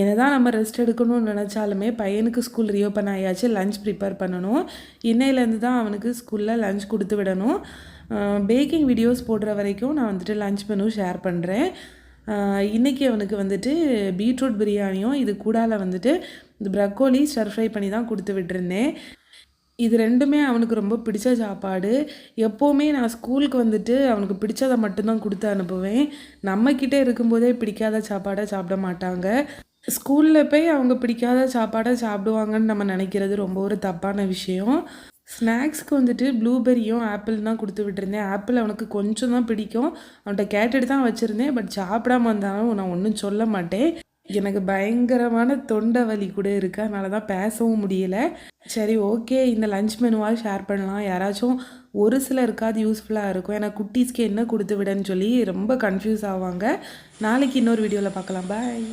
என்னதான் நம்ம ரெஸ்ட் எடுக்கணும்னு நினச்சாலுமே பையனுக்கு ஸ்கூல் ரீஓப்பன் ஆயாச்சு. லஞ்ச் ப்ரிப்பேர் பண்ணணும். இன்னையிலேருந்து தான் அவனுக்கு ஸ்கூலில் லஞ்ச் கொடுத்து விடணும். பேக்கிங் வீடியோஸ் போடுற வரைக்கும் நான் வந்துட்டு லஞ்ச் மெனு ஷேர் பண்ணுறேன். இன்றைக்கி அவனுக்கு வந்துட்டு பீட்ரூட் பிரியாணியும் இது கூடால வந்துட்டு இந்த ப்ரக்கோலி ஸ்டர் ஃப்ரை பண்ணி தான் கொடுத்து விட்டுருந்தேன். இது ரெண்டுமே அவனுக்கு ரொம்ப பிடிச்ச சாப்பாடு. எப்போவுமே நான் ஸ்கூலுக்கு வந்துட்டு அவனுக்கு பிடிச்சதை மட்டும்தான் கொடுத்து அனுப்புவேன். நம்மக்கிட்டே இருக்கும்போதே பிடிக்காத சாப்பாடை சாப்பிட மாட்டாங்க. ஸ்கூலில் போய் அவங்க பிடிக்காத சாப்பாடை சாப்பிடுவாங்கன்னு நம்ம நினைக்கிறது ரொம்ப ஒரு தப்பான விஷயம். ஸ்நாக்ஸ்க்கு வந்துட்டு ப்ளூபெரியும் ஆப்பிள் தான் கொடுத்து விட்டுருந்தேன். ஆப்பிள் அவனுக்கு கொஞ்சம் தான் பிடிக்கும். அவன்கிட்ட கேட்டுட்டு தான் வச்சுருந்தேன். பட் சாப்பிடாம இருந்தாலும் நான் ஒன்றும் சொல்ல மாட்டேன். எனக்கு பயங்கரமான தொண்டை வலி கூட இருக்குது. அதனால தான் பேசவும் முடியலை. சரி, ஓகே, இந்த லஞ்ச் மெனுவாக ஷேர் பண்ணலாம். யாராச்சும் ஒரு சிலருக்காவது யூஸ்ஃபுல்லாக இருக்கும். ஏன்னா குட்டீஸ்க்கு என்ன கொடுத்து விடன்னு சொல்லி ரொம்ப கன்ஃபியூஸ் ஆவாங்க. நாளைக்கு இன்னொரு வீடியோவில் பார்க்கலாம். பாய்.